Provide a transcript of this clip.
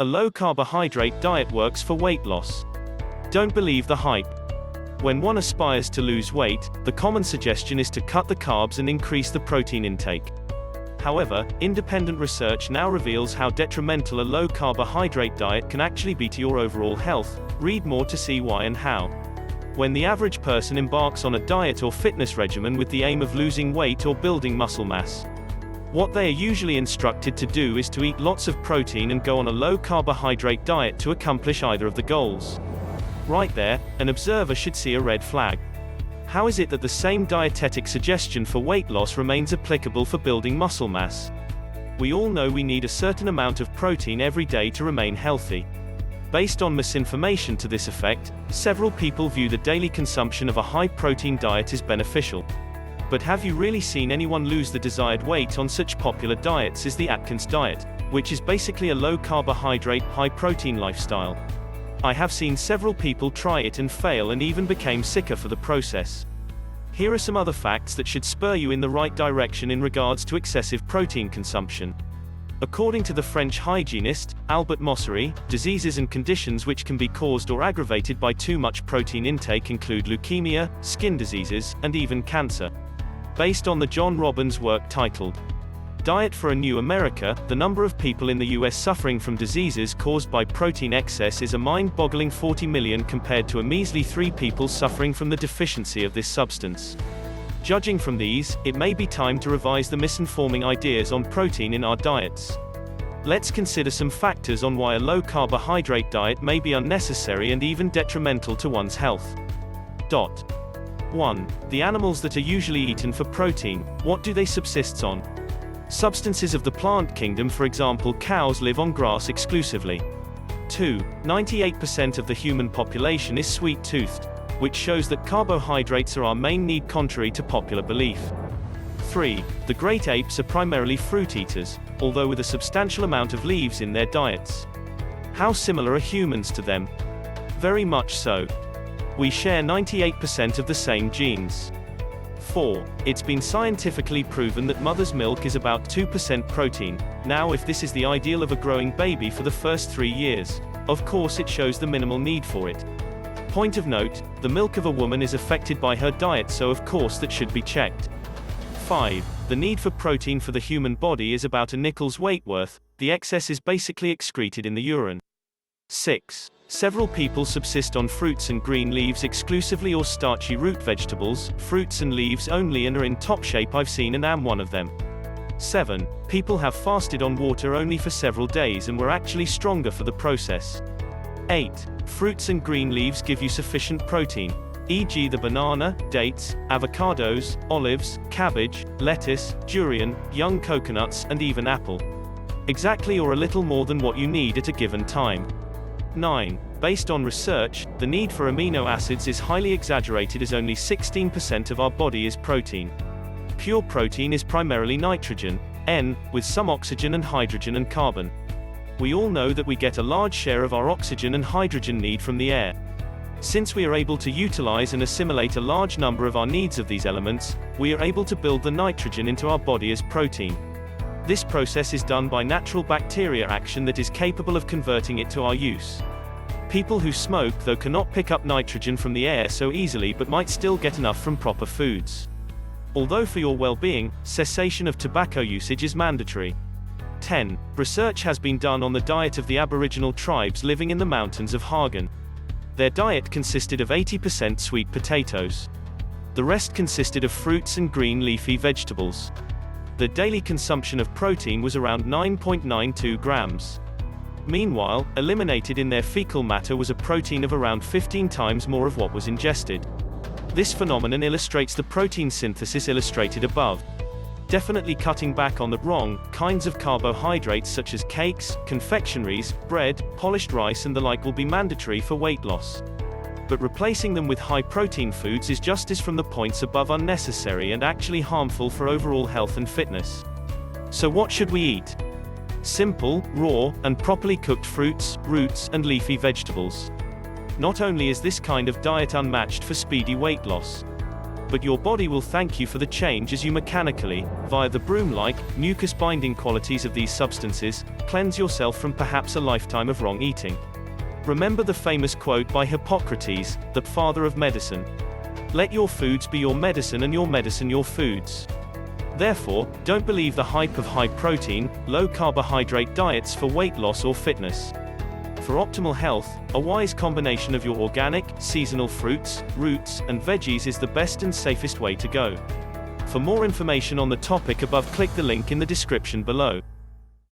A low-carbohydrate diet works for weight loss. Don't believe the hype. When one aspires to lose weight, the common suggestion is to cut the carbs and increase the protein intake. However, independent research now reveals how detrimental a low-carbohydrate diet can actually be to your overall health. Read more to see why and how. When the average person embarks on a diet or fitness regimen with the aim of losing weight or building muscle mass, what they are usually instructed to do is to eat lots of protein and go on a low-carbohydrate diet to accomplish either of the goals. Right there, an observer should see a red flag. How is it that the same dietetic suggestion for weight loss remains applicable for building muscle mass? We all know we need a certain amount of protein every day to remain healthy. Based on misinformation to this effect, several people view the daily consumption of a high-protein diet as beneficial. But have you really seen anyone lose the desired weight on such popular diets as the Atkins diet, which is basically a low-carbohydrate, high-protein lifestyle? I have seen several people try it and fail and even became sicker for the process. Here are some other facts that should spur you in the right direction in regards to excessive protein consumption. According to the French hygienist, Albert Mossery, diseases and conditions which can be caused or aggravated by too much protein intake include leukemia, skin diseases, and even cancer. Based on the John Robbins work titled Diet for a New America, the number of people in the US suffering from diseases caused by protein excess is a mind-boggling 40 million compared to a measly 3 people suffering from the deficiency of this substance. Judging from these, it may be time to revise the misinforming ideas on protein in our diets. Let's consider some factors on why a low-carbohydrate diet may be unnecessary and even detrimental to one's health. 1. The animals that are usually eaten for protein, what do they subsist on? Substances of the plant kingdom, for example cows, live on grass exclusively. 2. 98% of the human population is sweet-toothed, which shows that carbohydrates are our main need contrary to popular belief. 3. The great apes are primarily fruit eaters, although with a substantial amount of leaves in their diets. How similar are humans to them? Very much so. We share 98% of the same genes. 4. It's been scientifically proven that mother's milk is about 2% protein. Now, if this is the ideal of a growing baby for the first 3 years, of course it shows the minimal need for it. Point of note, the milk of a woman is affected by her diet, so of course that should be checked. 5. The need for protein for the human body is about a nickel's weight worth. The excess is basically excreted in the urine. 6. Several people subsist on fruits and green leaves exclusively or starchy root vegetables, fruits and leaves only, and are in top shape. I've seen and am one of them. 7. People have fasted on water only for several days and were actually stronger for the process. 8. Fruits and green leaves give you sufficient protein, e.g. the banana, dates, avocados, olives, cabbage, lettuce, durian, young coconuts, and even apple. Exactly or a little more than what you need at a given time. 9. Based on research, the need for amino acids is highly exaggerated as only 16% of our body is protein. Pure protein is primarily nitrogen, N, with some oxygen and hydrogen and carbon. We all know that we get a large share of our oxygen and hydrogen need from the air. Since we are able to utilize and assimilate a large number of our needs of these elements, we are able to build the nitrogen into our body as protein. This process is done by natural bacteria action that is capable of converting it to our use. People who smoke, though, cannot pick up nitrogen from the air so easily but might still get enough from proper foods. Although for your well-being, cessation of tobacco usage is mandatory. 10. Research has been done on the diet of the Aboriginal tribes living in the mountains of Hagen. Their diet consisted of 80% sweet potatoes. The rest consisted of fruits and green leafy vegetables. The daily consumption of protein was around 9.92 grams. Meanwhile, eliminated in their fecal matter was a protein of around 15 times more of what was ingested. This phenomenon illustrates the protein synthesis illustrated above. Definitely cutting back on the wrong kinds of carbohydrates such as cakes, confectionaries, bread, polished rice and the like will be mandatory for weight loss. But replacing them with high-protein foods is just as from the points above unnecessary and actually harmful for overall health and fitness. So what should we eat? Simple, raw, and properly cooked fruits, roots, and leafy vegetables. Not only is this kind of diet unmatched for speedy weight loss, but your body will thank you for the change as you mechanically, via the broom-like, mucus-binding qualities of these substances, cleanse yourself from perhaps a lifetime of wrong eating. Remember the famous quote by Hippocrates, the father of medicine. Let your foods be your medicine and your medicine your foods. Therefore, don't believe the hype of high-protein, low-carbohydrate diets for weight loss or fitness. For optimal health, a wise combination of your organic, seasonal fruits, roots, and veggies is the best and safest way to go. For more information on the topic above, click the link in the description below.